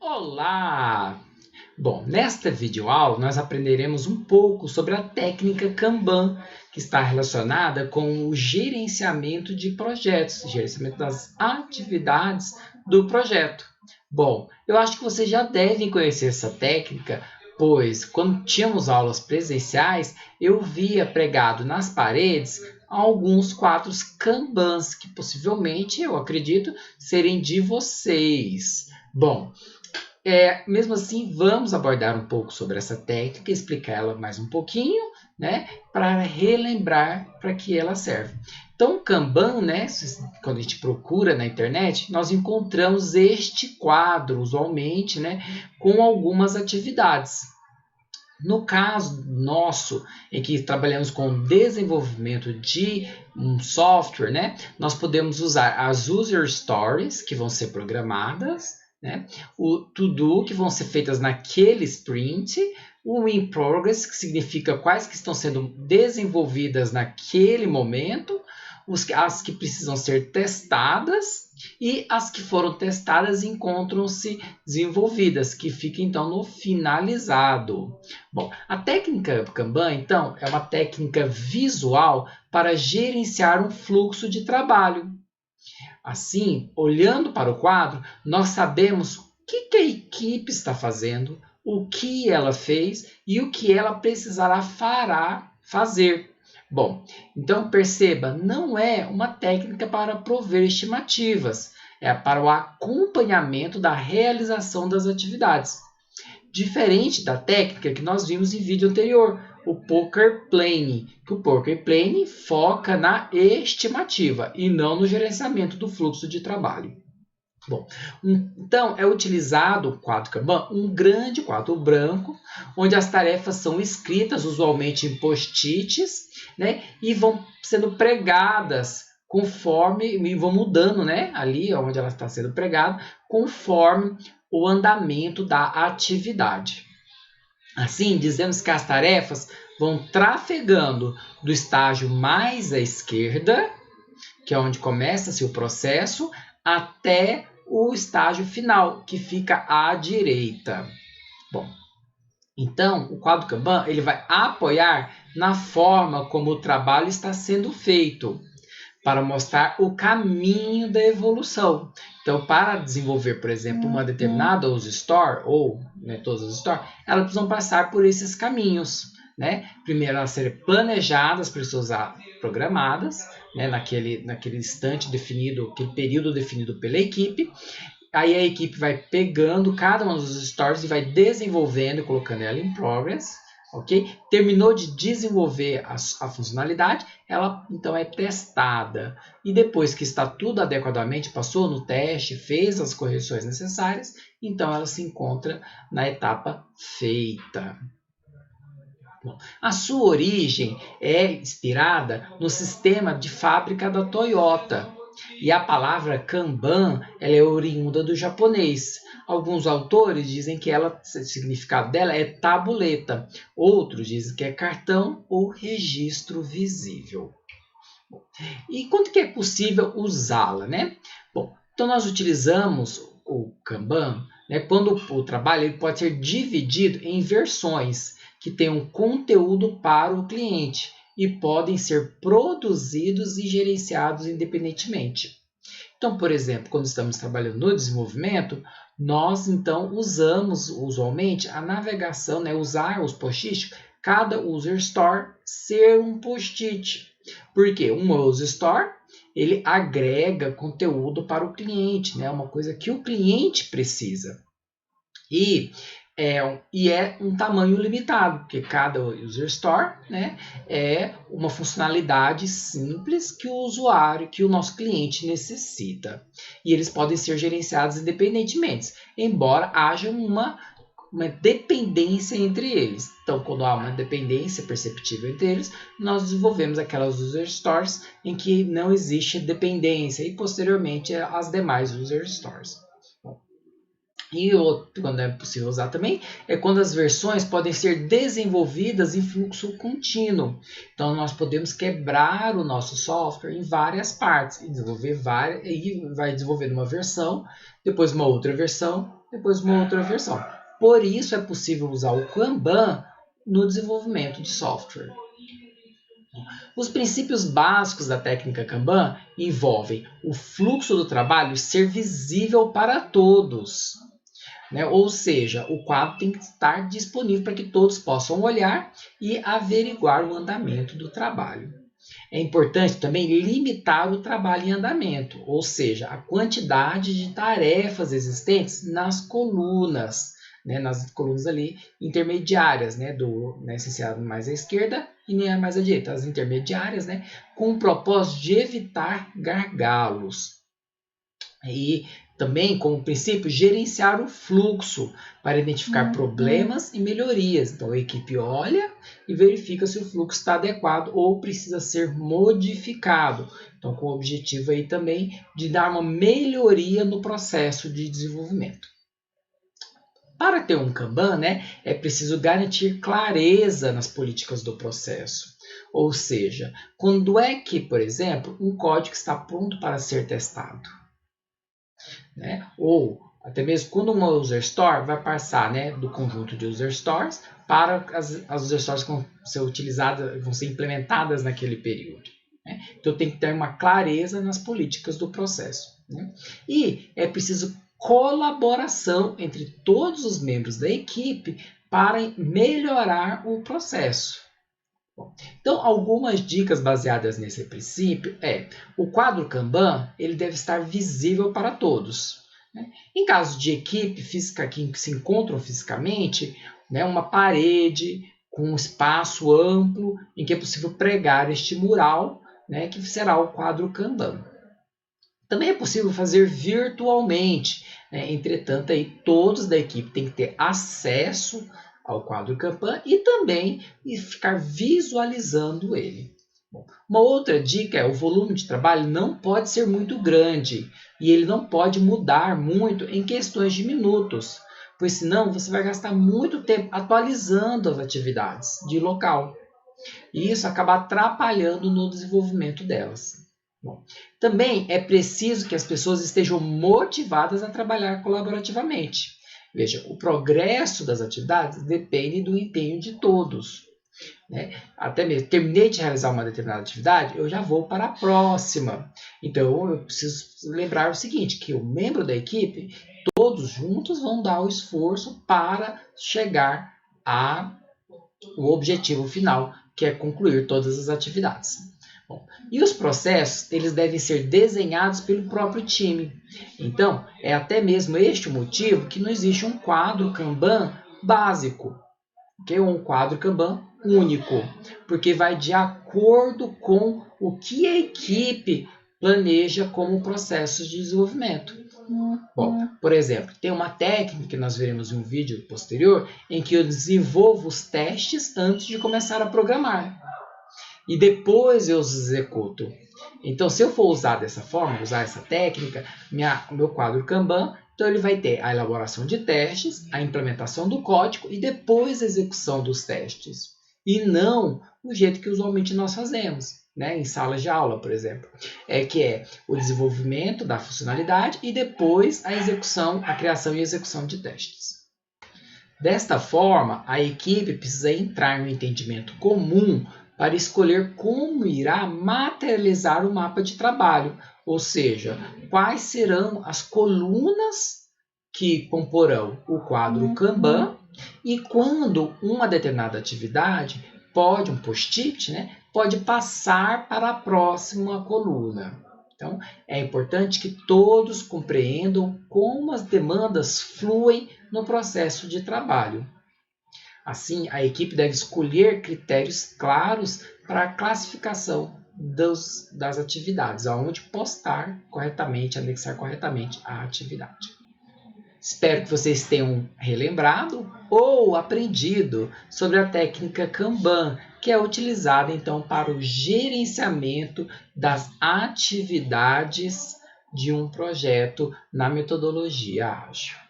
Olá! Bom, nesta videoaula nós aprenderemos um pouco sobre a técnica Kanban, que está relacionada com o gerenciamento de projetos, gerenciamento das atividades do projeto. Bom, eu acho que vocês já devem conhecer essa técnica, pois quando tínhamos aulas presenciais, eu via pregado nas paredes alguns quadros Kanbans, que possivelmente, eu acredito, serem de vocês. Bom, mesmo assim, vamos abordar um pouco sobre essa técnica, explicar ela mais um pouquinho, né, para relembrar para que ela serve. Então, o Kanban, né, quando a gente procura na internet, nós encontramos este quadro, usualmente, né, com algumas atividades. No caso nosso, em que trabalhamos com desenvolvimento de um software, né, nós podemos usar as user stories, que vão ser programadas, né, o to-do, que vão ser feitas naquele sprint, o in progress, que significa quais que estão sendo desenvolvidas naquele momento, as que precisam ser testadas e as que foram testadas encontram-se desenvolvidas, que fica então no finalizado. Bom, a técnica Kanban, então, é uma técnica visual para gerenciar um fluxo de trabalho. Assim, olhando para o quadro, nós sabemos o que a equipe está fazendo, o que ela fez e o que ela precisará fazer. Bom, então perceba, não é uma técnica para prover estimativas, é para o acompanhamento da realização das atividades. Diferente da técnica que nós vimos em vídeo anterior, o Poker Plane, que o Poker Plane foca na estimativa e não no gerenciamento do fluxo de trabalho. Bom, então é utilizado o quadro Kanban, um grande quadro branco, onde as tarefas são escritas, usualmente em post-its, né, e vão sendo pregadas conforme, e vão mudando, né, ali onde ela está sendo pregada, conforme o andamento da atividade. Assim, dizemos que as tarefas vão trafegando do estágio mais à esquerda, que é onde começa-se o processo, até o estágio final, que fica à direita. Bom, então, o quadro Kanban ele vai apoiar na forma como o trabalho está sendo feito, para mostrar o caminho da evolução. Então, para desenvolver, por exemplo, uma determinada user store, ou todas as store, elas precisam passar por esses caminhos. Né? Primeiro, elas serem planejadas para ser programadas, né? naquele instante definido, aquele período definido pela equipe. Aí a equipe vai pegando cada uma dos stores e vai desenvolvendo e colocando ela em progress. Okay? Terminou de desenvolver a funcionalidade, ela então é testada. E depois que está tudo adequadamente, passou no teste, fez as correções necessárias, então ela se encontra na etapa feita. Bom, a sua origem é inspirada no sistema de fábrica da Toyota. E a palavra Kanban ela é oriunda do japonês. Alguns autores dizem que o significado dela é tabuleta. Outros dizem que é cartão ou registro visível. E quando que é possível usá-la, né? Bom, então nós utilizamos o Kanban, né, quando o trabalho ele pode ser dividido em versões que tenham conteúdo para o cliente e podem ser produzidos e gerenciados independentemente. Então, por exemplo, quando estamos trabalhando no desenvolvimento, nós então usamos usualmente a navegação, né, usar os post-its, cada user store ser um post-it. Por quê? Um user store ele agrega conteúdo para o cliente, né, uma coisa que o cliente precisa. E é um tamanho limitado, porque cada user store, né, é uma funcionalidade simples que o usuário, que o nosso cliente necessita. E eles podem ser gerenciados independentemente, embora haja uma dependência entre eles. Então, quando há uma dependência perceptível entre eles, nós desenvolvemos aquelas user stores em que não existe dependência e, posteriormente, as demais user stores. E outro, quando é possível usar também, é quando as versões podem ser desenvolvidas em fluxo contínuo. Então, nós podemos quebrar o nosso software em várias partes e desenvolver e vai desenvolvendo uma versão, depois uma outra versão, depois uma outra versão. Por isso é possível usar o Kanban no desenvolvimento de software. Os princípios básicos da técnica Kanban envolvem o fluxo do trabalho ser visível para todos, né? Ou seja, o quadro tem que estar disponível para que todos possam olhar e averiguar o andamento do trabalho. É importante também limitar o trabalho em andamento, ou seja, a quantidade de tarefas existentes nas colunas, né, nas colunas ali intermediárias, né, essencial mais à esquerda e nem mais à direita, as intermediárias, né, com o propósito de evitar gargalos. E também, como princípio, gerenciar o fluxo para identificar problemas e melhorias. Então, a equipe olha e verifica se o fluxo está adequado ou precisa ser modificado. Então, com o objetivo aí também de dar uma melhoria no processo de desenvolvimento. Para ter um Kanban, né, é preciso garantir clareza nas políticas do processo. Ou seja, quando é que, por exemplo, um código está pronto para ser testado? Né? Ou até mesmo quando uma user store vai passar, né, do conjunto de user stores para as user stores que vão ser utilizadas, vão ser implementadas naquele período. Né? Então tem que ter uma clareza nas políticas do processo. Né? E é preciso colaboração entre todos os membros da equipe para melhorar o processo. Então, algumas dicas baseadas nesse princípio o quadro Kanban ele deve estar visível para todos. Né? Em caso de equipe física que se encontram fisicamente, né, uma parede com um espaço amplo em que é possível pregar este mural, né, que será o quadro Kanban. Também é possível fazer virtualmente, né? Entretanto, aí, todos da equipe têm que ter acesso ao quadro Kanban e também ficar visualizando ele. Bom, uma outra dica é o volume de trabalho não pode ser muito grande e ele não pode mudar muito em questões de minutos, pois senão você vai gastar muito tempo atualizando as atividades de local e isso acaba atrapalhando no desenvolvimento delas. Bom, também é preciso que as pessoas estejam motivadas a trabalhar colaborativamente. Veja, o progresso das atividades depende do empenho de todos. Né? Até mesmo, terminei de realizar uma determinada atividade, eu já vou para a próxima. Então, eu preciso lembrar o seguinte, que o membro da equipe, todos juntos vão dar o esforço para chegar ao objetivo final, que é concluir todas as atividades. Bom, e os processos eles devem ser desenhados pelo próprio time. Então, é até mesmo este o motivo que não existe um quadro Kanban básico, que é um quadro Kanban único, porque vai de acordo com o que a equipe planeja como processo de desenvolvimento. Bom, por exemplo, tem uma técnica que nós veremos em um vídeo posterior em que eu desenvolvo os testes antes de começar a programar. E depois eu os executo. Então, se eu for usar dessa forma, usar essa técnica, meu quadro Kanban, então ele vai ter a elaboração de testes, a implementação do código e depois a execução dos testes. E não o jeito que usualmente nós fazemos, né? Em salas de aula, por exemplo. Que é o desenvolvimento da funcionalidade e depois a execução, a criação e execução de testes. Desta forma, a equipe precisa entrar no entendimento comum para escolher como irá materializar o mapa de trabalho, ou seja, quais serão as colunas que comporão o quadro Kanban e quando uma determinada atividade um post-it, né, pode passar para a próxima coluna. Então, é importante que todos compreendam como as demandas fluem no processo de trabalho. Assim, a equipe deve escolher critérios claros para a classificação das atividades, aonde postar corretamente, anexar corretamente a atividade. Espero que vocês tenham relembrado ou aprendido sobre a técnica Kanban, que é utilizada então para o gerenciamento das atividades de um projeto na metodologia ágil.